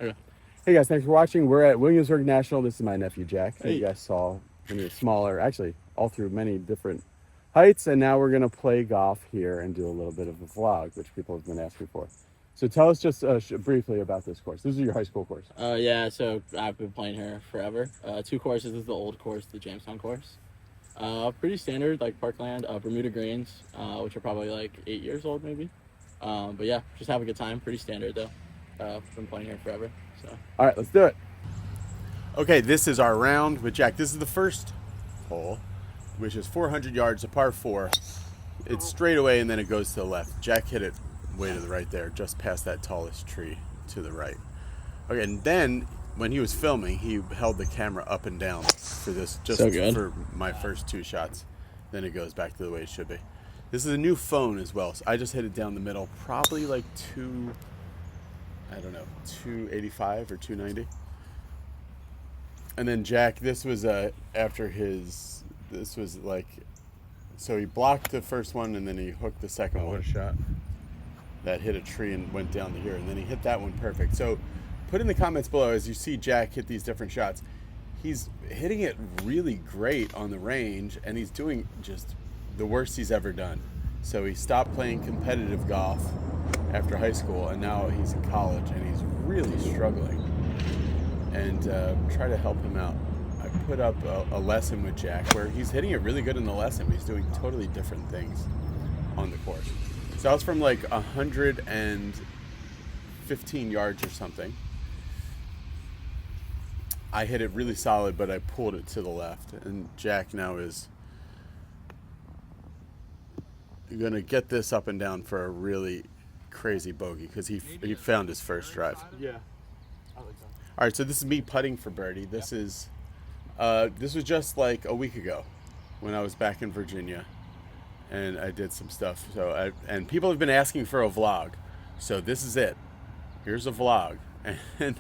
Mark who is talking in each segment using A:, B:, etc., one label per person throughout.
A: Okay.
B: Hey guys, thanks for watching. We're at Williamsburg National. This is my nephew Jack.
A: Hey.
B: You guys saw when he was smaller, actually all through many different heights, and now we're gonna play golf here and do a little bit of a vlog, which people have been asking for. So tell us just briefly about this course. This is your high school course.
A: Yeah, so I've been playing here forever. Two courses. This is the old course, the Jamestown course. Pretty standard, like Parkland, Bermuda greens, which are probably like 8 years old maybe. But yeah, just have a good time. Pretty standard though. Been playing here forever. So.
B: All right, let's do it. Okay, this is our round with Jack. This is the first hole, which is 400 yards, a par 4. It's straight away and then it goes to the left. Jack hit it way to the right there, just past that tallest tree to the right. Okay, and then when he was filming, he held the camera up and down for this, just for my first 2 shots. Then it goes back to the way it should be. This is a new phone as well, so I just hit it down the middle, probably like 285 or 290. And then Jack, this was after his, this was like, so he blocked the first one and then he hooked the second one. What a shot. That hit a tree and went down to here, and then he hit that one perfect. So put in the comments below as you see Jack hit these different shots. He's hitting it really great on the range, and he's doing just the worst he's ever done. So he stopped playing competitive golf after high school, and now he's in college, and he's really struggling. And try to help him out. I put up a lesson with Jack where he's hitting it really good in the lesson, but he's doing totally different things on the course. So I was from like 115 yards or something. I hit it really solid, but I pulled it to the left. And Jack now is going to get this up and down for a really crazy bogey because he found his first drive. Yeah. All right, so this is me putting for birdie. This was just like a week ago when I was back in Virginia, and I did some stuff. So and people have been asking for a vlog, so this is it. Here's a vlog, and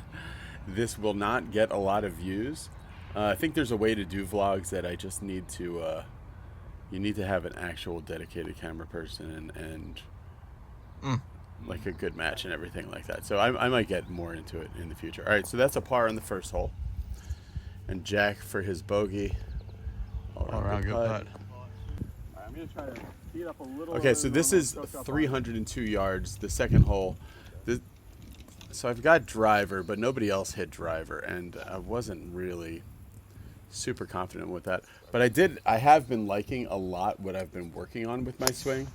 B: this will not get a lot of views. I think there's a way to do vlogs that I just need to. You need to have an actual dedicated camera person and like a good match and everything like that. So I might get more into it in the future. All right, so that's a par on the first hole. And Jack for his bogey. All around good putt. I'm going to try to tee it up a little. Okay, so this is 302 yards, the second hole. So I've got driver, but nobody else hit driver, and I wasn't really super confident with that. But I have been liking a lot what I've been working on with my swing.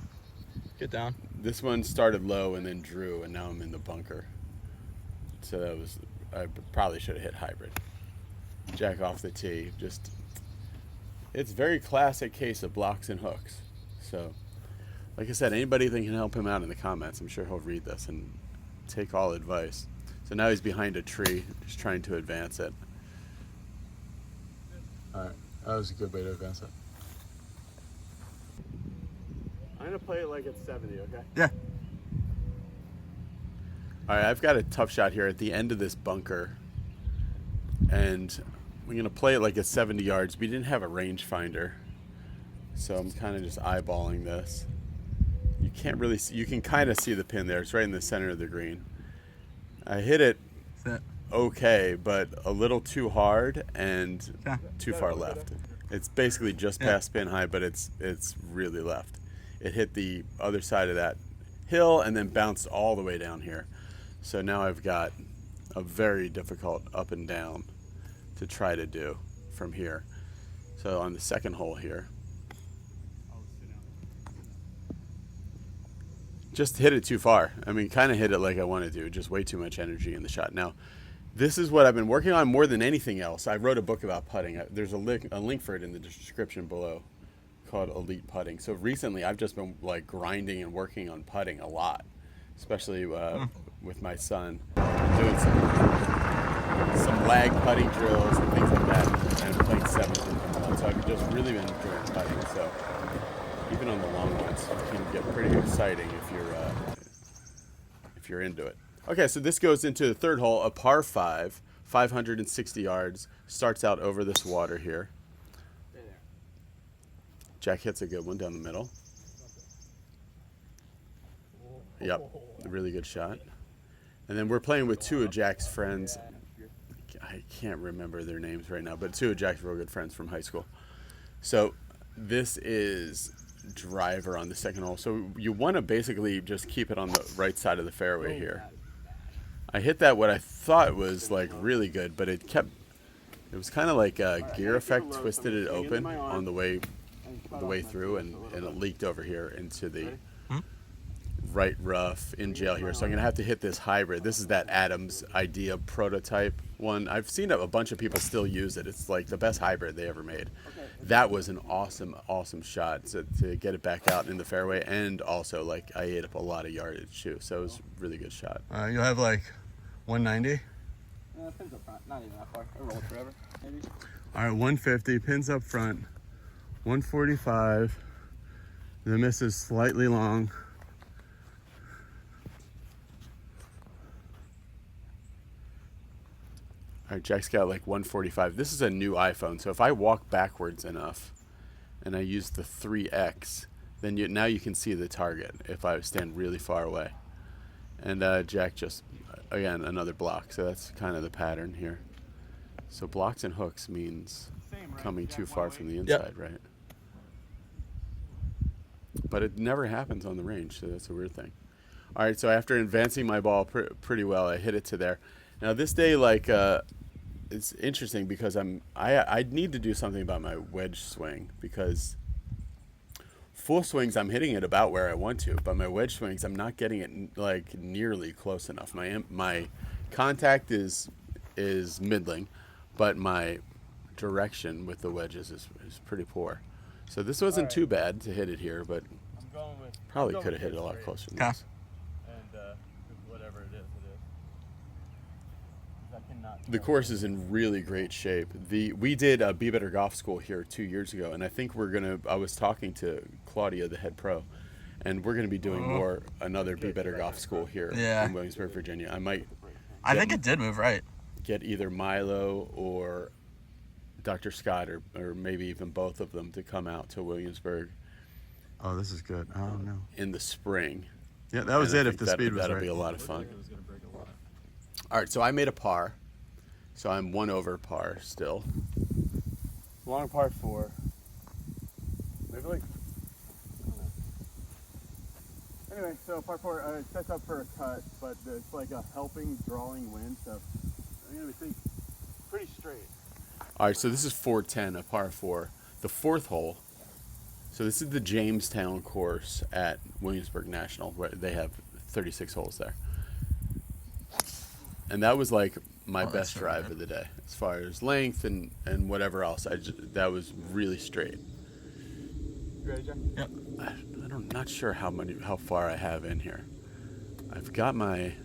A: Get down.
B: This one started low and then drew, and now I'm in the bunker. So I probably should have hit hybrid. Jack off the tee. It's very classic case of blocks and hooks. So, like I said, anybody that can help him out in the comments, I'm sure he'll read this and take all advice. So now he's behind a tree, just trying to advance it. All right, that was a good way to advance it. I'm gonna play it like it's 70, okay?
A: Yeah.
B: All right, I've got a tough shot here at the end of this bunker, and we're gonna play it like it's 70 yards. We didn't have a rangefinder, so I'm kind of just eyeballing this. You can't really see, you can kind of see the pin there. It's right in the center of the green. I hit it okay, but a little too hard and too far left. It's basically just past pin high, but it's really left. It hit the other side of that hill and then bounced all the way down here. So now I've got a very difficult up and down to try to do from here. So on the second hole here, just hit it too far. I mean, kind of hit it like I want to do, just way too much energy in the shot. Now, this is what I've been working on more than anything else. I wrote a book about putting. There's a link for it in the description below called Elite Putting. So recently I've just been like grinding and working on putting a lot, especially with my son. I'm doing some lag putting drills and things like that, and I'm playing 7th. So I've just really been enjoying putting. So even on the long ones, it can get pretty exciting if you're into it. Okay, so this goes into the third hole, a par 5, 560 yards. Starts out over this water here. Jack hits a good one down the middle. Yep, a really good shot. And then we're playing with two of Jack's friends. I can't remember their names right now, but two of Jack's real good friends from high school. So this is driver on the second hole. So you want to basically just keep it on the right side of the fairway here. I hit that what I thought was like really good, but it was kind of like a gear effect, twisted it open on the way through, and it leaked over here into the right rough in jail here. So I'm going to have to hit this hybrid. This is that Adams Idea prototype one. I've seen a bunch of people still use it. It's like the best hybrid they ever made. That was an awesome shot to get it back out in the fairway, and also like I ate up a lot of yardage too. So it was a really good shot.
C: You'll have like 190?
A: Pins up front, not even that far. I rolled forever, maybe.
C: All right, 150, pins up front, 145. The miss is slightly long.
B: All right, Jack's got like 145. This is a new iPhone, so if I walk backwards enough and I use the 3X, then now you can see the target if I stand really far away. And Jack just, again, another block. So that's kind of the pattern here. So blocks and hooks means coming too far from the inside, right? But it never happens on the range, so that's a weird thing. All right, so after advancing my ball pretty well, I hit it to there. Now this day, like, it's interesting because I need to do something about my wedge swing, because full swings I'm hitting it about where I want to, but my wedge swings I'm not getting it like nearly close enough. My contact is middling, but my direction with the wedges is pretty poor. So this wasn't too bad to hit it here, but probably could have hit it a lot closer than this.
A: Whatever it is.
B: The course is in really great shape. We did a Be Better Golf School here 2 years ago, and I think I was talking to Claudia, the head pro, and we're gonna be doing another Be Better Golf School here in Williamsburg, Virginia. I
C: think it did move right.
B: Get either Milo or Dr. Scott or maybe even both of them to come out to Williamsburg.
C: Oh, this is good. Oh no.
B: In the spring.
C: Yeah, that was it. If the speed was right.
B: That'll be a lot of fun. All right, so I made a par. So I'm 1 over par still.
A: Long par 4.
B: Maybe like.
D: Anyway, so par 4 sets up for a cut, but it's like a helping, drawing wind, so I'm going to think pretty straight.
B: All right, so this is 410, a par 4. The fourth hole. So this is the Jamestown course at Williamsburg National, where they have 36 holes there. And that was like my best drive of the day, as far as length and whatever else. That was really straight.
D: You ready, Jack?
C: Yep.
B: I'm not sure how far I have in here. I've got I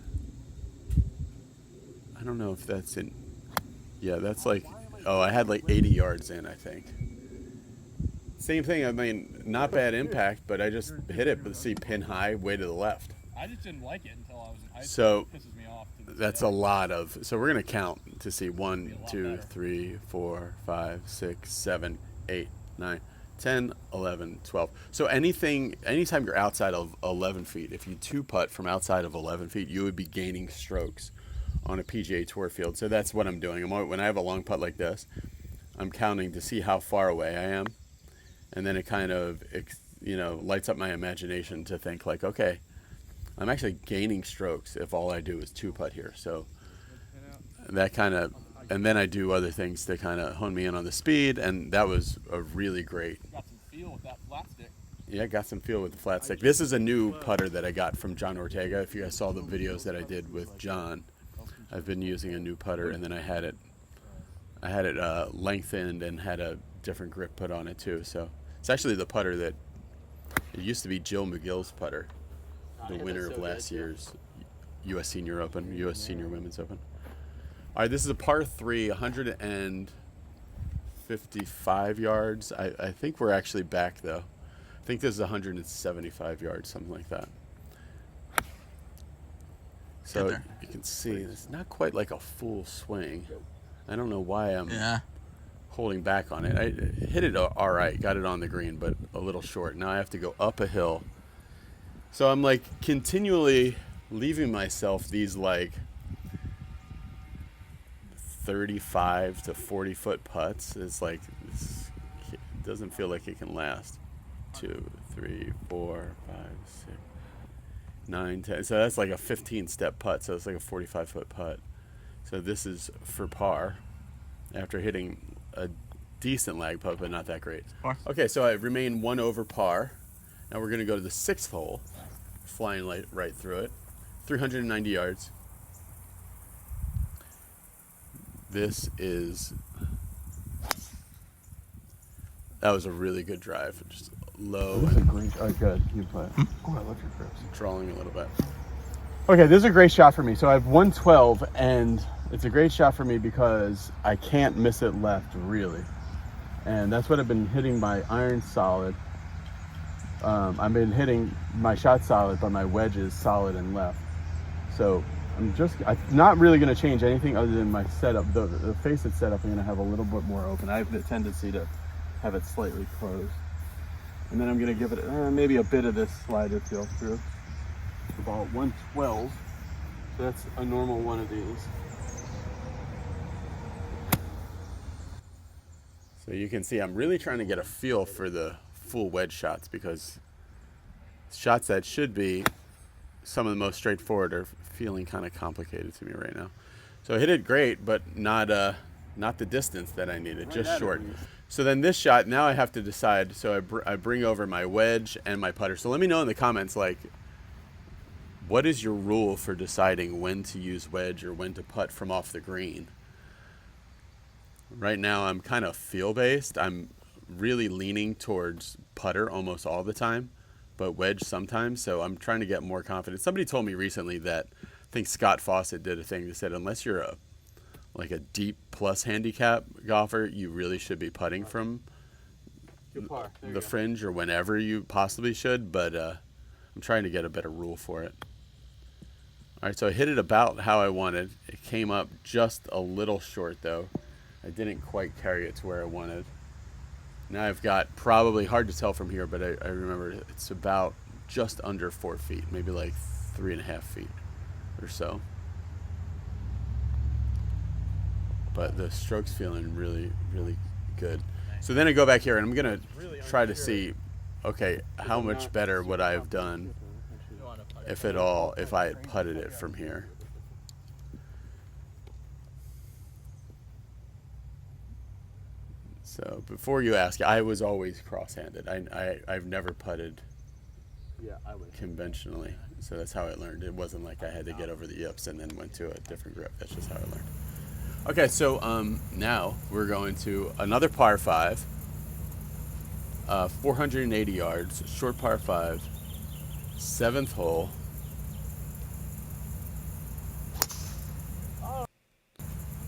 B: don't know if that's in. Yeah, that's like. Oh, I had like 80 yards in, I think. Same thing. I mean, not bad impact, but I just hit it. But see, pin high, way to the left.
A: I just didn't like it until I was in high school.
B: So
A: It pisses me off.
B: that's a lot of. So we're gonna count to see 1, 2, 3, 4, 5, 6, 7, 8, 9, 10, 11, 12. So anytime you're outside of 11 feet, if you two putt from outside of 11 feet, you would be gaining strokes on a PGA Tour field. So that's what I'm doing. When I have a long putt like this, I'm counting to see how far away I am, and then it kind of lights up my imagination to think like, okay, I'm actually gaining strokes if all I do is two putt here. So that kind of, and then I do other things to kind of hone me in on the speed, and that was a really great.
A: Got some feel with that flat stick.
B: Yeah, got some feel with the flat stick. This is a new putter that I got from John Ortega. If you guys saw the videos that I did with John, I've been using a new putter, and then I had it lengthened and had a different grip put on it too. So it's actually the putter that it used to be Jill McGill's putter, the winner of last year's U.S. Senior Open, U.S. Senior Women's Open. All right, this is a par 3, 155 yards. I think we're actually back though. I think this is 175 yards, something like that. So you can see it's not quite like a full swing. I don't know why I'm holding back on it. I hit it all right, got it on the green, but a little short. Now I have to go up a hill. So I'm like continually leaving myself these like 35 to 40 foot putts. It's like, it doesn't feel like it can last. 2, 3, 4, 5, 6, 9, 10. So that's like a 15-step putt. So it's like a 45-foot putt. So this is for par after hitting a decent lag putt, but not that great. Okay, so I remain 1 over par. Now we're going to go to the 6th hole, flying right through it. 390 yards. This is... That was a really good drive. Just low.
D: This is a great. Oh, good. You play. Oh, I love your grips.
B: Drawing a little bit.
D: Okay, this is a great shot for me. So I have 112, and it's a great shot for me because I can't miss it left, really. And that's what I've been hitting my iron solid. I've been hitting my shot solid, but my wedges solid and left. So I'm not really going to change anything other than my setup. The face-it setup, I'm going to have a little bit more open. I have the tendency to have it slightly closed. And then I'm going to give it maybe a bit of this slider feel through. About 112. So that's a normal one of these.
B: So you can see I'm really trying to get a feel for the full wedge shots, because shots that should be some of the most straightforward are feeling kind of complicated to me right now. So I hit it great, but not the distance that I needed, just short. So then this shot, now I have to decide. So I bring over my wedge and my putter. So let me know in the comments, like, what is your rule for deciding when to use wedge or when to putt from off the green? Right now I'm kind of feel-based. I'm really leaning towards putter almost all the time, but wedge sometimes. So I'm trying to get more confident. Somebody told me recently that, I think Scott Fawcett did a thing that said, unless you're a deep plus handicap golfer, you really should be putting from the fringe or whenever you possibly should, but I'm trying to get a better rule for it. All right, so I hit it about how I wanted. It came up just a little short though. I didn't quite carry it to where I wanted. Now I've got, probably hard to tell from here, but I remember it's about just under 4 feet, maybe like 3.5 feet or so. But the stroke's feeling really, really good. So then I go back here and I'm gonna try to see, okay, how much better would I have done, if at all, if I had putted it from here. So before you ask, I was always cross-handed. I've never putted conventionally, so that's how I learned. It wasn't like I had to get over the yips and then went to a different grip. That's just how I learned. Okay, so now we're going to another par 5, 480 yards, short par 5, 7th hole.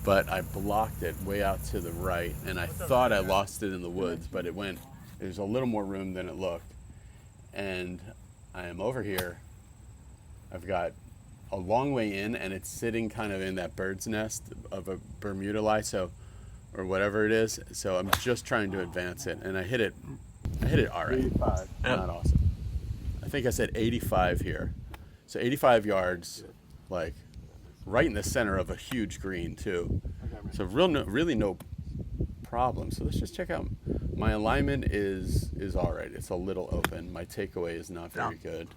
B: But I blocked it way out to the right, and I thought I lost it in the woods, but there's a little more room than it looked. And I am over here. I've got a long way in, and it's sitting kind of in that bird's nest of a Bermuda lie, or whatever it is. So I'm just trying to advance it, and I hit it all right.
D: 85.
B: Not awesome. I think I said 85 here. So 85 yards, like right in the center of a huge green too. So really no problem. So let's just check out. My alignment is all right. It's a little open. My takeaway is not very good.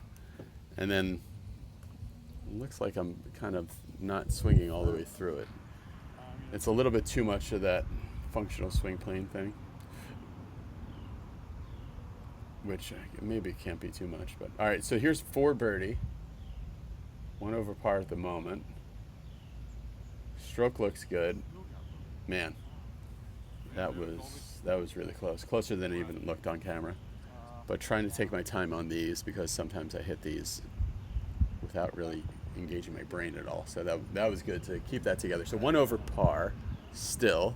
B: And then it looks like I'm kind of not swinging all the way through it. It's a little bit too much of that functional swing plane thing, which maybe can't be too much. But all right, so here's 4 birdie, 1 over par at the moment. Stroke looks good. Man, that was really close. Closer than it even looked on camera. But trying to take my time on these, because sometimes I hit these without really engaging my brain at all. So that was good to keep that together. So 1 over par still.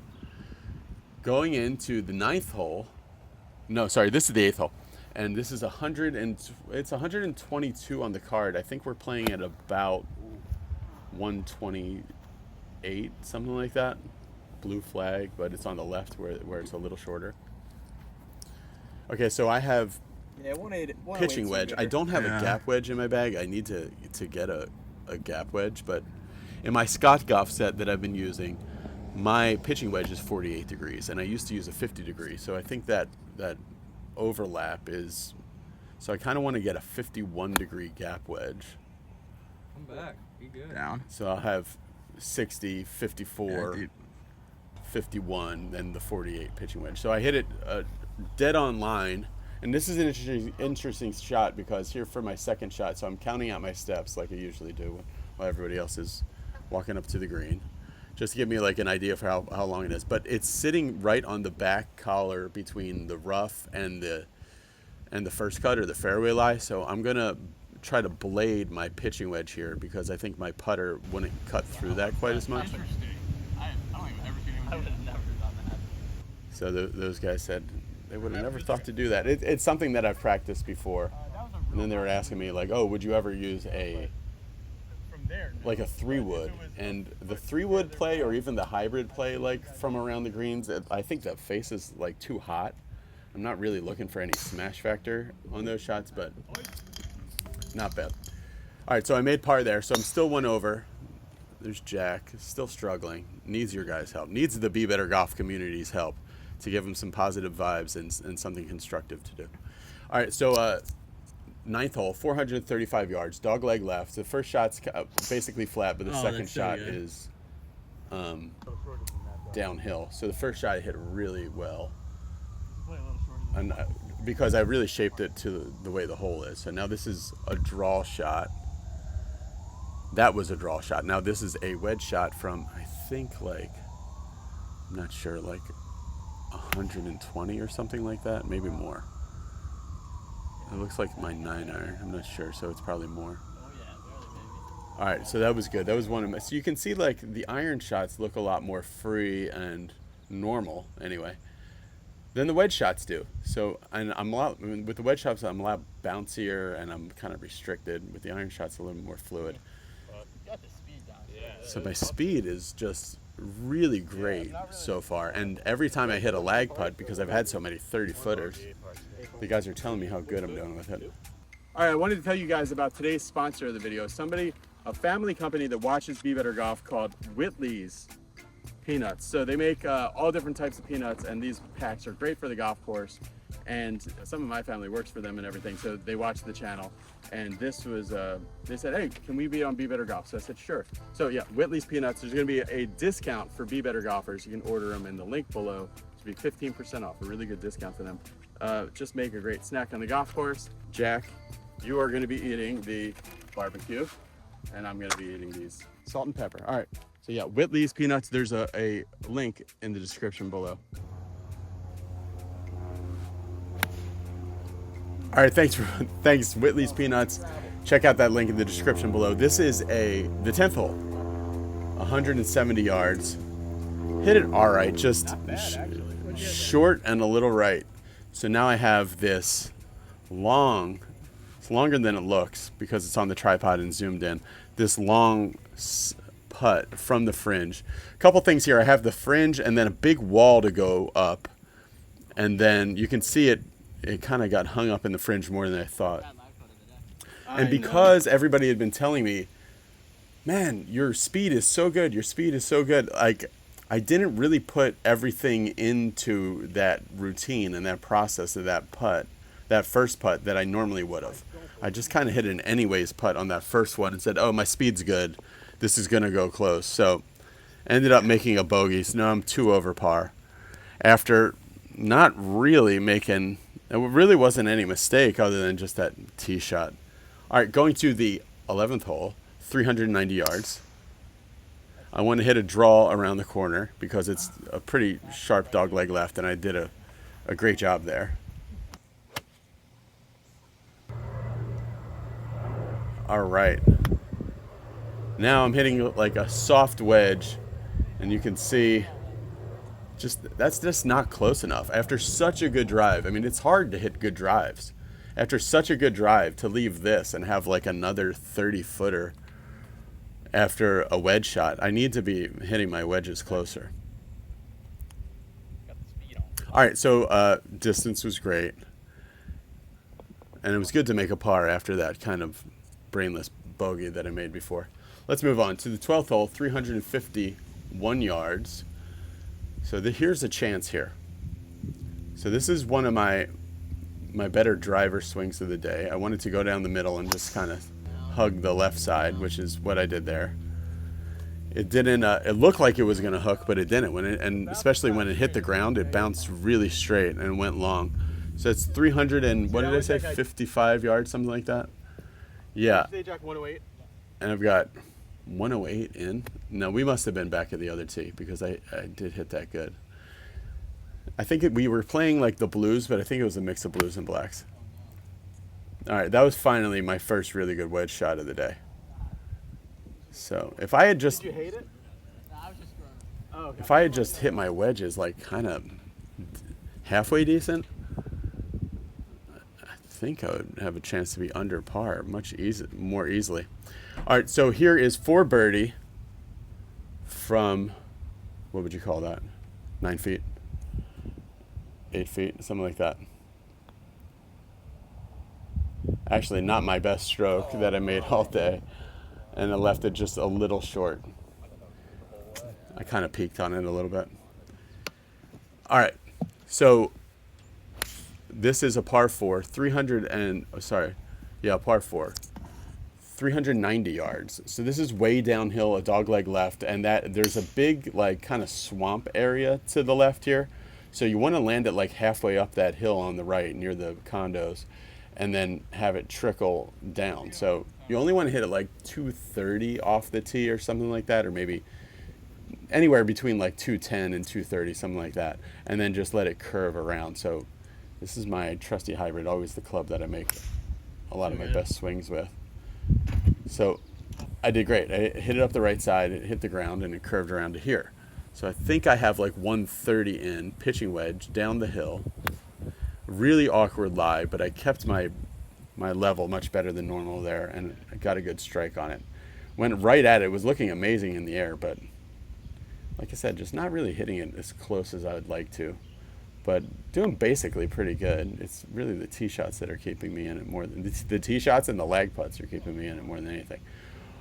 B: Going into the 9th hole. No, sorry, this is the 8th hole. And this is 122 on the card. I think we're playing at about 128, something like that. Blue flag, but it's on the left where it's a little shorter. Okay, so I have
E: Yeah, 180.
B: pitching wedge. I don't have
C: Yeah.
B: a gap wedge in my bag. I need to get a gap wedge, but in my Scott Goff set that I've been using, my pitching wedge is 48 degrees, and I used to use a 50 degree. So I think that overlap is. So I kind of want to get a 51 degree gap wedge.
E: Come back. Be good.
C: Down.
B: So I'll have 60, 54,
C: Yeah, dude.
B: 51, and the 48 pitching wedge. So I hit it dead on line. And this is an interesting shot because here for my second shot, so I'm counting out my steps like I usually do while everybody else is walking up to the green, just to give me like an idea for how long it is. But it's sitting right on the back collar between the rough and the first cut or the fairway lie. So I'm gonna try to blade my pitching wedge here because I think my putter wouldn't cut through that quite as much.
A: I would have never done that.
B: So those guys said they would have never thought to do that. It's something that I've practiced before. And then they were asking me like, oh, would you ever use a 3-wood? And the 3-wood play or even the hybrid play like from around the greens, I think that face is like too hot. I'm not really looking for any smash factor on those shots, but not bad. All right, so I made par there, so I'm still 1 over. There's Jack, still struggling. Needs your guys' help. Needs the Be Better Golf community's help to give him some positive vibes and something constructive to do. All right, so 9th hole, 435 yards, dog leg left. The first shot's basically flat, but the second
A: that's so
B: shot
A: good.
B: is downhill. So the first shot I hit really well. And because I really shaped it to the way the hole is. So now this is a draw shot. That was a draw shot. Now this is a wedge shot from, I think, like, I'm not sure, like 120 or something like that, maybe more. It looks like my 9-iron. I'm not sure, so it's probably more. All right, so that was good. That was one of my. So you can see like the iron shots look a lot more free and normal, anyway, than the wedge shots do. So and with the wedge shots, I'm a lot bouncier and I'm kind of restricted. With the iron shots, a little more fluid.
A: Got the speed down.
B: So my speed is just really great so far. And every time I hit a lag putt, because I've had so many 30-footers, the guys are telling me how good I'm doing with it.
D: All right, I wanted to tell you guys about today's sponsor of the video. A family company that watches Be Better Golf called Whitley's Peanuts. So they make all different types of peanuts, and these packs are great for the golf course. And some of my family works for them and everything, so they watch the channel. And this was, they said, hey, can we be on Be Better Golf? So I said, sure. So yeah, Whitley's Peanuts, there's gonna be a discount for Be Better Golfers. You can order them in the link below to be 15% off, a really good discount for them. Just make a great snack on the golf course. Jack, you are gonna be eating the barbecue, and I'm gonna be eating these salt and pepper. All right, so yeah, Whitley's Peanuts, there's a link in the description below.
B: All right, thanks Whitley's Peanuts. Check out that link in the description below. This is the 10th hole, 170 yards. Hit it all right, just short and a little right. So now I have this long, it's longer than it looks because it's on the tripod and zoomed in, this long putt from the fringe. A couple things here, I have the fringe and then a big wall to go up. And then you can see it kind of got hung up in the fringe more than I thought. And because everybody had been telling me, man, your speed is so good, like, I didn't really put everything into that routine and that process of that putt, that first putt that I normally would have. I just kind of hit an anyways putt on that first one and said, oh, my speed's good, this is going to go close. So ended up making a bogey, so now I'm 2 over par. After not really making... It really wasn't any mistake other than just that tee shot. All right, going to the 11th hole, 390 yards. I want to hit a draw around the corner because it's a pretty sharp dog leg left, and I did a great job there. All right. Now I'm hitting like a soft wedge, and you can see that's just not close enough after such a good drive. I mean, it's hard to hit good drives. After such a good drive, to leave this and have like another 30-footer after a wedge shot, I need to be hitting my wedges closer. All right, so distance was great. And it was good to make a par after that kind of brainless bogey that I made before. Let's move on to the 12th hole, 351 yards. So here's a chance here. So this is one of my better driver swings of the day. I wanted to go down the middle and just kind of hug the left side, which is what I did there. It didn't. It looked like it was going to hook, but it didn't. And especially when it hit the ground, it bounced really straight and went long. So it's 300 and what did I say? 55 yards, something like that. Yeah.
D: Jack 108.
B: And I've got 108 in. No, we must have been back at the other tee because I did hit that good. I think we were playing like the blues, but I think it was a mix of blues and blacks. All right, that was finally my first really good wedge shot of the day. So if I had just,
D: Did you hate it? Oh, okay.
B: if I had just hit my wedges like kind of halfway decent, I think I would have a chance to be under par more easily. All right, so here is for birdie from, what would you call that? 9 feet, 8 feet, something like that. Actually, not my best stroke that I made all day, and I left it just a little short. I kind of peaked on it a little bit. All right, so this is a par 4, par 4, 390 yards. So this is way downhill, a dogleg left, and that there's a big like kind of swamp area to the left here. So you want to land it like halfway up that hill on the right near the condos, and then have it trickle down. So you only want to hit it like 230 off the tee or something like that, or maybe anywhere between like 210 and 230, something like that, and then just let it curve around. So this is my trusty hybrid, always the club that I make a lot of my best swings with. So I did great. I hit it up the right side, it hit the ground, and it curved around to here. So I think I have like 130 in, pitching wedge down the hill. Really awkward lie, but I kept my level much better than normal there, and I got a good strike on it. Went right at it. It was looking amazing in the air, but like I said, just not really hitting it as close as I would like to. But doing basically pretty good. It's really the tee shots that are keeping me in it more than the tee shots, and the lag putts are keeping me in it more than anything.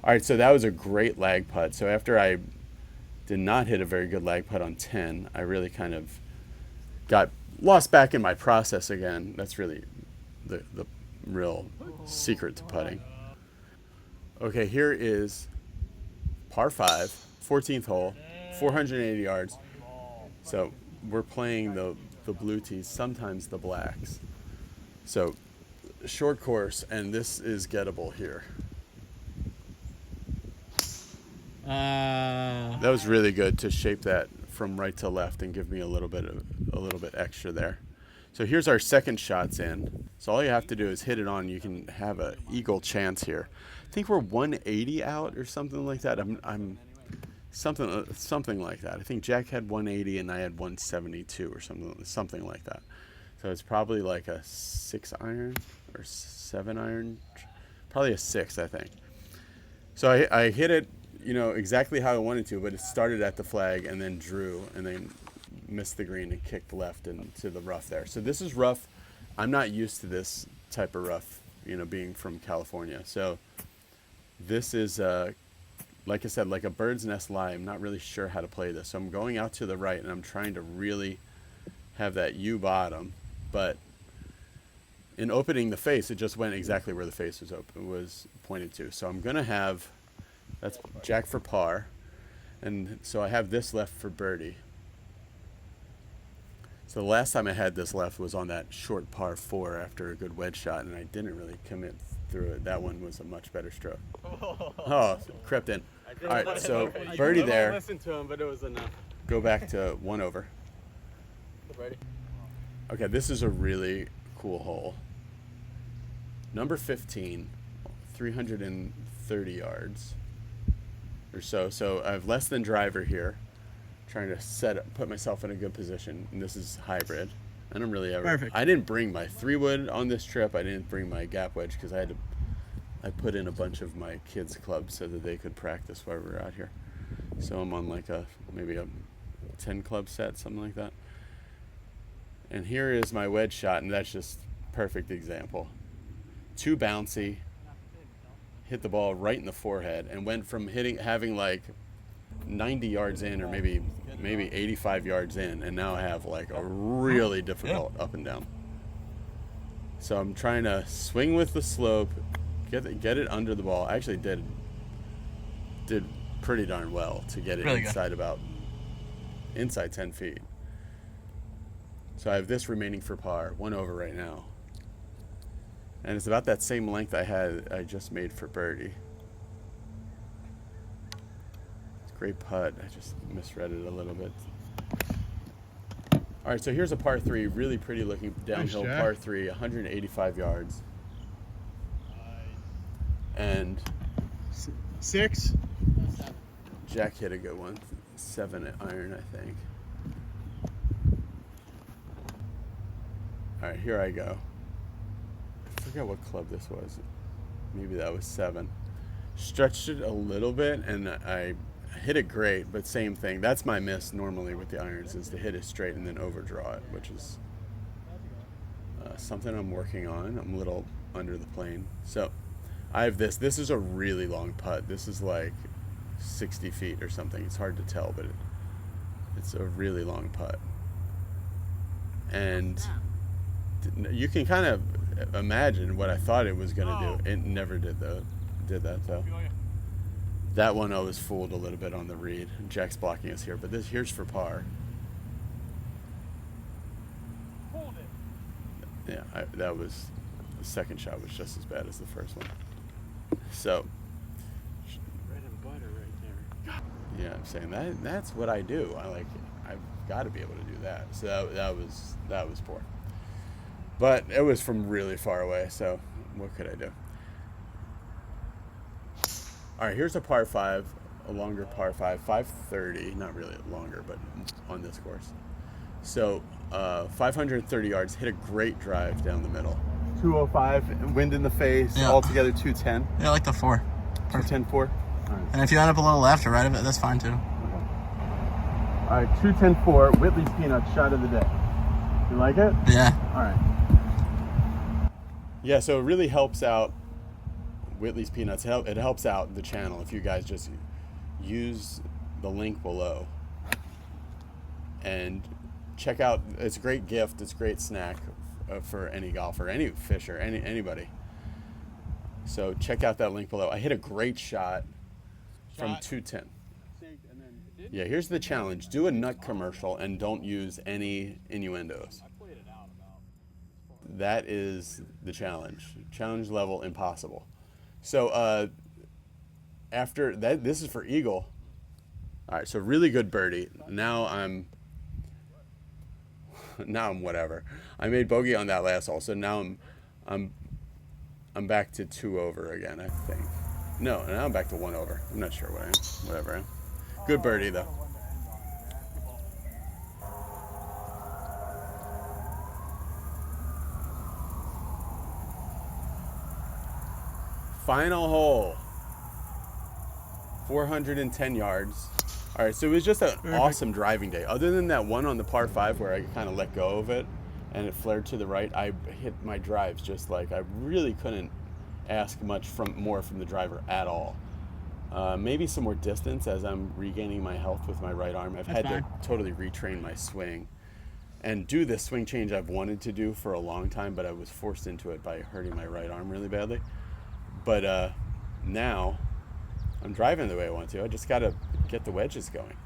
B: All right, so that was a great lag putt. So after I did not hit a very good lag putt on 10, I really kind of got lost back in my process again. That's really the real secret to putting. Okay, here is par 5, 14th hole, 480 yards. So we're playing the blue tees, sometimes the blacks. So short course, and this is gettable here. That was really good to shape that from right to left and give me a little bit extra there. So here's our second shots in. So all you have to do is hit it on. You can have an eagle chance here. I think we're 180 out or something like that. I'm something like that. I think Jack had 180 and I had 172 or something like that. So it's probably like a 6 iron or 7 iron, probably a 6, I think. So I hit it, exactly how I wanted to, but it started at the flag and then drew and then missed the green and kicked left into the rough there. So this is rough. I'm not used to this type of rough, being from California. So this is, like I said, like a bird's nest lie. I'm not really sure how to play this. So I'm going out to the right and I'm trying to really have that U bottom, but in opening the face, it just went exactly where the face was pointed to. So I'm gonna have, that's Jack for par, and so I have this left for birdie. So the last time I had this left was on that short par 4 after a good wedge shot, and I didn't really commit through it. That one was a much better stroke. Oh, crept in. All right, so birdie there.
D: I listened to him, but it was enough.
B: Go back to 1 over.
D: Ready?
B: Okay, this is a really cool hole. Number 15, 330 yards or so. So I have less than driver here. Trying to put myself in a good position, and this is hybrid. I don't really ever.
C: Perfect.
B: I didn't bring my 3-wood on this trip. I didn't bring my gap wedge because I put in a bunch of my kids' clubs so that they could practice while we were out here. So I'm on like maybe a 10 club set, something like that. And here is my wedge shot, and that's just perfect example. too bouncy, hit the ball right in the forehead, and went from having like 90 yards in, or maybe 85 yards in, and now I have like a really difficult up and down. So I'm trying to swing with the slope, get it under the ball. I actually did pretty darn well to get it
A: Really
B: inside 10 feet. So I have this remaining for par, 1 over right now. And it's about that same length I just made for birdie. It's a great putt. I just misread it a little bit. All right, so here's a par 3, really pretty looking downhill par 3, 185 yards. And
C: 6.
B: Jack hit a good one, 7 iron, I think. All right, here I go. I forget what club this was. Maybe that was 7. Stretched it a little bit, and I hit it great, but same thing. That's my miss normally with the irons, is to hit it straight and then overdraw it, which is something I'm working on. I'm a little under the plane. So I have this. This is a really long putt. This is like 60 feet or something. It's hard to tell, but it's a really long putt. And you can kind of imagine what I thought it was going to do. It never did that though. That one I was fooled a little bit on the read. Jack's blocking us here, but here's for par. Yeah, that was the second shot was just as bad as the first one. So
D: Bread and butter right there.
B: yeah, I'm saying that's what I do. I've got to be able to do that. So that was poor. But it was from really far away, so what could I do? All right, here's a par 5, a longer par 5, 530, not really longer, but on this course. So 530 yards, hit a great drive down the middle.
D: 205, wind in the face,
A: Yeah.
D: altogether 210.
A: Yeah, I like the 4.
D: 210 4. All right.
A: And if you end up a little left or right of it, that's fine too.
D: All right, 210 4, Whitley's Peanuts shot of the day. You like it?
A: Yeah.
D: All right.
B: Yeah, so it really helps out Whitley's Peanuts. It helps out the channel if you guys just use the link below and check out. It's a great gift. It's a great snack for any golfer, any fisher, anybody. So check out that link below. I hit a great shot from 210. Yeah, here's the challenge. Do a nut commercial and don't use any innuendos. That is the challenge. Challenge level impossible. So after that, this is for eagle. All right, so really good birdie. Now I'm whatever. I made bogey on that last hole, so now I'm back to 2 over again, I think. No, now I'm back to 1 over. I'm not sure what I am. Whatever I am. Good birdie though. Final hole, 410 yards. All right, so it was just an awesome driving day. Other than that one on the par 5 where I kind of let go of it and it flared to the right, I hit my drives just like I really couldn't ask much more from the driver at all. Maybe some more distance as I'm regaining my health with my right arm. I've had to totally retrain my swing and do this swing change I've wanted to do for a long time, but I was forced into it by hurting my right arm really badly. But now I'm driving the way I want to. I just got to get the wedges going.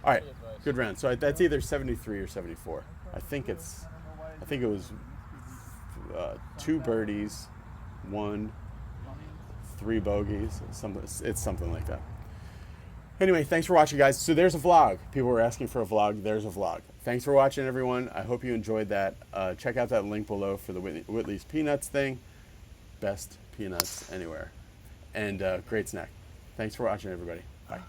B: All right, good round. So that's either 73 or 74. I think it was 2 birdies, 3 bogeys. It's something like that. Anyway, thanks for watching, guys. So there's a vlog. People were asking for a vlog. There's a vlog. Thanks for watching, everyone. I hope you enjoyed that. Check out that link below for the Whitley's Peanuts thing. Best peanuts anywhere. And great snack. Thanks for watching, everybody. Bye.